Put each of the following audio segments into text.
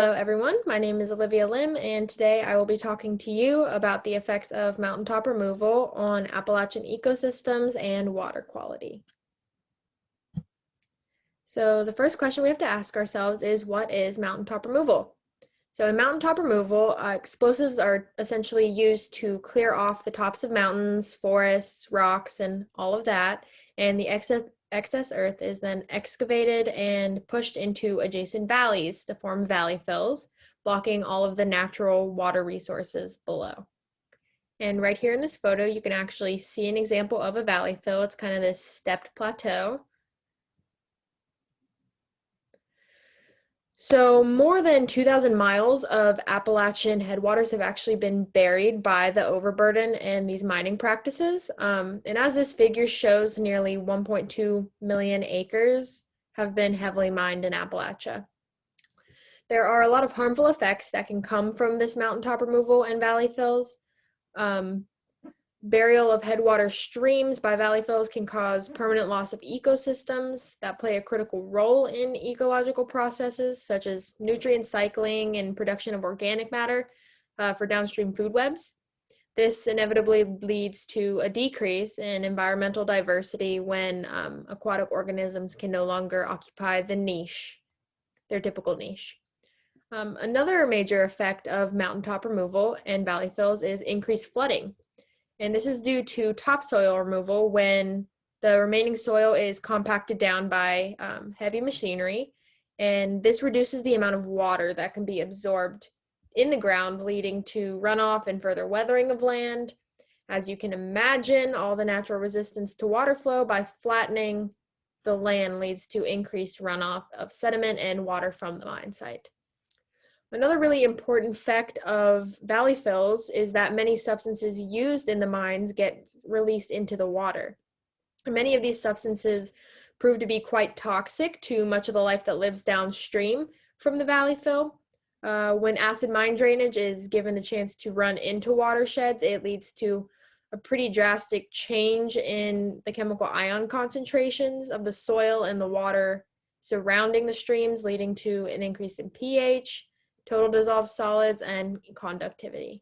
Hello everyone, my name is Olivia Lim and today I will be talking to you about the effects of mountaintop removal on Appalachian ecosystems and water quality. So the first question we have to ask ourselves is, what is mountaintop removal? So in mountaintop removal, explosives are essentially used to clear off the tops of mountains, forests, rocks, and all of that, and the excess earth is then excavated and pushed into adjacent valleys to form valley fills, blocking all of the natural water resources below. And right here in this photo, you can actually see an example of a valley fill. It's kind of this stepped plateau. So more than 2,000 miles of Appalachian headwaters have actually been buried by the overburden and these mining practices. And as this figure shows, nearly 1.2 million acres have been heavily mined in Appalachia. There are a lot of harmful effects that can come from this mountaintop removal and valley fills. Burial of headwater streams by valley fills can cause permanent loss of ecosystems that play a critical role in ecological processes, such as nutrient cycling and production of organic matter for downstream food webs. This inevitably leads to a decrease in environmental diversity when aquatic organisms can no longer occupy the niche, their typical niche. Another major effect of mountaintop removal and valley fills is increased flooding. And this is due to topsoil removal when the remaining soil is compacted down by heavy machinery. And this reduces the amount of water that can be absorbed in the ground, leading to runoff and further weathering of land. As you can imagine, all the natural resistance to water flow by flattening the land leads to increased runoff of sediment and water from the mine site. Another really important effect of valley fills is that many substances used in the mines get released into the water. And many of these substances prove to be quite toxic to much of the life that lives downstream from the valley fill. When acid mine drainage is given the chance to run into watersheds, it leads to a pretty drastic change in the chemical ion concentrations of the soil and the water surrounding the streams, leading to an increase in pH, total dissolved solids, and conductivity.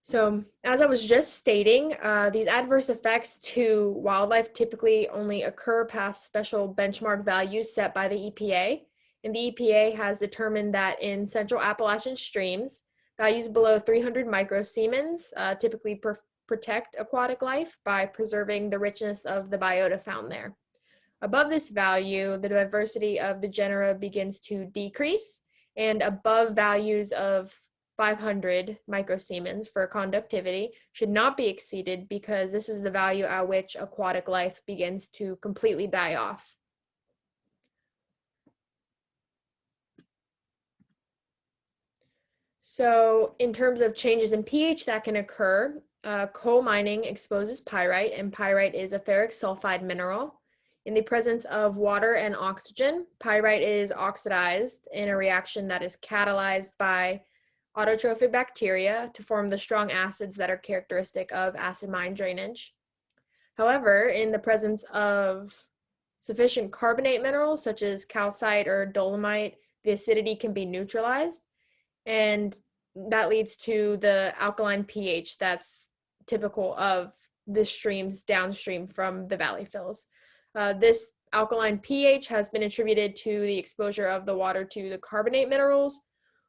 So, as I was just stating, these adverse effects to wildlife typically only occur past special benchmark values set by the EPA. And the EPA has determined that in central Appalachian streams, values below 300 microsiemens typically protect aquatic life by preserving the richness of the biota found there. Above this value, the diversity of the genera begins to decrease, and above values of 500 microsiemens for conductivity should not be exceeded, because this is the value at which aquatic life begins to completely die off. So in terms of changes in pH that can occur, coal mining exposes pyrite, and pyrite is a ferric sulfide mineral. In the presence of water and oxygen, pyrite is oxidized in a reaction that is catalyzed by autotrophic bacteria to form the strong acids that are characteristic of acid mine drainage. However, in the presence of sufficient carbonate minerals such as calcite or dolomite, the acidity can be neutralized, and that leads to the alkaline pH that's typical of the streams downstream from the valley fills. This alkaline pH has been attributed to the exposure of the water to the carbonate minerals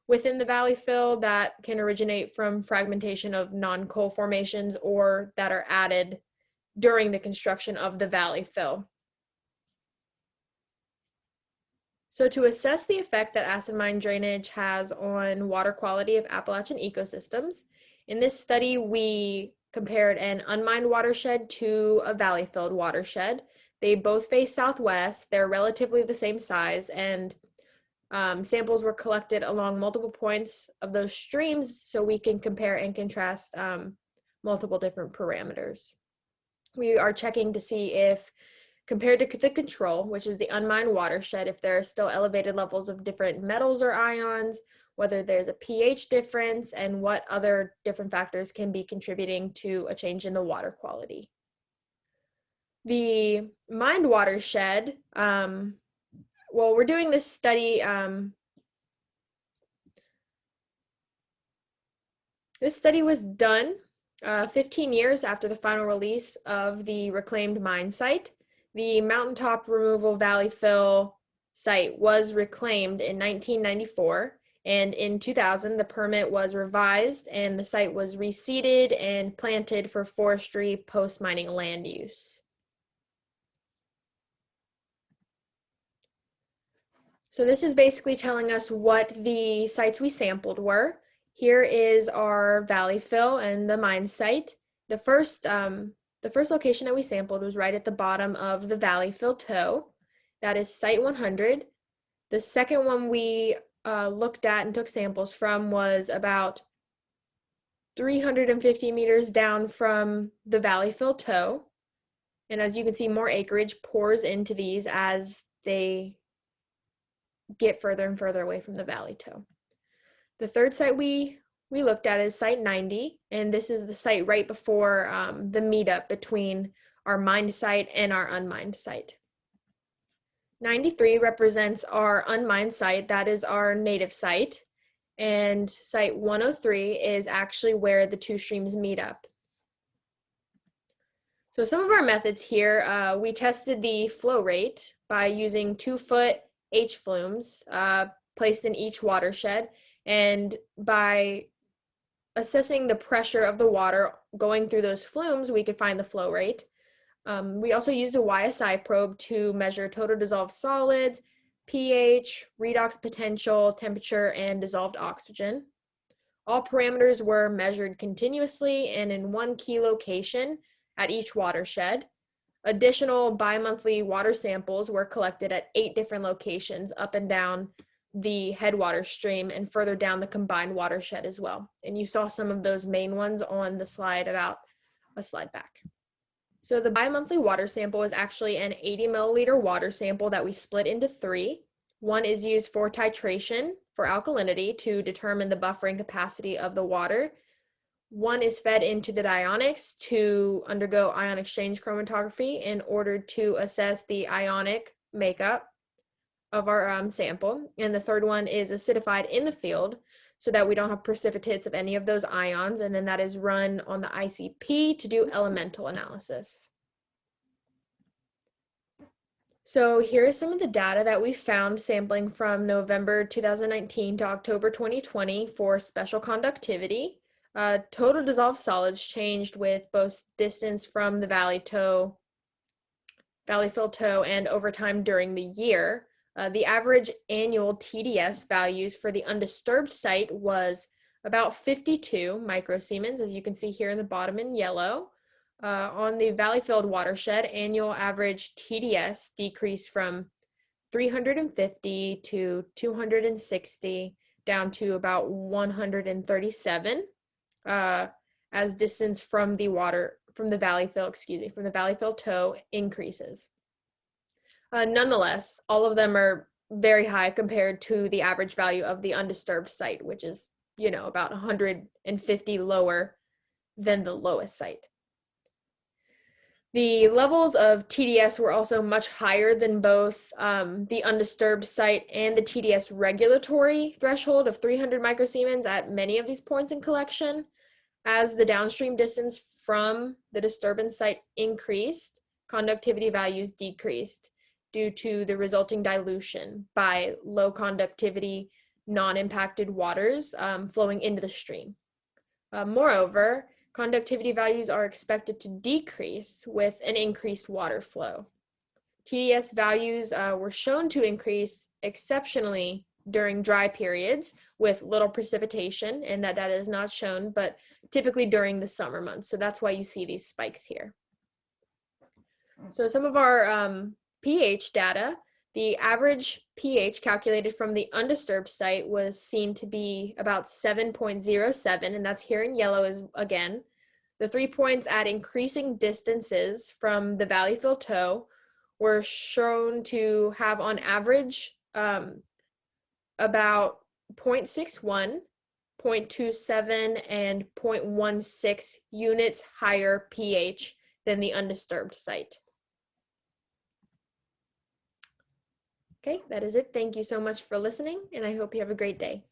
within the valley fill that can originate from fragmentation of non-coal formations or that are added during the construction of the valley fill. So to assess the effect that acid mine drainage has on water quality of Appalachian ecosystems, in this study we compared an unmined watershed to a valley-filled watershed. They both face southwest, they're relatively the same size, and samples were collected along multiple points of those streams so we can compare and contrast multiple different parameters. We are checking to see if, compared to the control, which is the unmined watershed, if there are still elevated levels of different metals or ions, whether there's a pH difference, and what other different factors can be contributing to a change in the water quality. The mined watershed, well, we're doing this study This study was done 15 years after the final release of the reclaimed mine site. The mountaintop removal valley fill site was reclaimed in 1994, and in 2000 the permit was revised and the site was reseeded and planted for forestry post-mining land use. So this is basically telling us what the sites we sampled were. Here is our valley fill and the mine site. The first location that we sampled was right at the bottom of the valley fill toe. That is site 100. The second one we looked at and took samples from was about 350 meters down from the valley fill toe. And as you can see, more acreage pours into these as they get further and further away from the valley toe. The third site we looked at is site 90, and this is the site right before the meetup between our mined site and our unmined site. 93 represents our unmined site, that is our native site, and site 103 is actually where the two streams meet up. So some of our methods here, we tested the flow rate by using 2-foot H flumes placed in each watershed, and by assessing the pressure of the water going through those flumes, we could find the flow rate. We also used a YSI probe to measure total dissolved solids, pH, redox potential, temperature, and dissolved oxygen. All parameters were measured continuously and in one key location at each watershed. Additional bi-monthly water samples were collected at 8 different locations up and down the headwater stream and further down the combined watershed as well. And you saw some of those main ones on the slide about a slide back. So the bi-monthly water sample is actually an 80 milliliter water sample that we split into 3. One is used for titration for alkalinity to determine the buffering capacity of the water. One is fed into the dionics to undergo ion exchange chromatography in order to assess the ionic makeup of our sample. And the third one is acidified in the field so that we don't have precipitates of any of those ions. And then that is run on the ICP to do elemental analysis. So here is some of the data that we found sampling from November 2019 to October 2020 for special conductivity. Total dissolved solids changed with both distance from the valley fill toe and over time during the year. The average annual TDS values for the undisturbed site was about 52 microsiemens, as you can see here in the bottom in yellow. On the valley-filled watershed, annual average TDS decreased from 350 to 260 down to about 137 as distance from the valley fill toe increases. Nonetheless, all of them are very high compared to the average value of the undisturbed site, which is, about 150 lower than the lowest site. The levels of TDS were also much higher than both the undisturbed site and the TDS regulatory threshold of 300 microsiemens at many of these points in collection. As the downstream distance from the disturbance site increased, conductivity values decreased due to the resulting dilution by low conductivity, non-impacted waters flowing into the stream. Moreover, conductivity values are expected to decrease with an increased water flow. TDS values were shown to increase exceptionally during dry periods with little precipitation, and that data is not shown, but typically during the summer months. So that's why you see these spikes here. So some of our pH data, the average pH calculated from the undisturbed site was seen to be about 7.07, and that's here in yellow again. The 3 points at increasing distances from the valley fill toe were shown to have on average about 0.61, 0.27, and 0.16 units higher pH than the undisturbed site. Okay, that is it. Thank you so much for listening, and I hope you have a great day.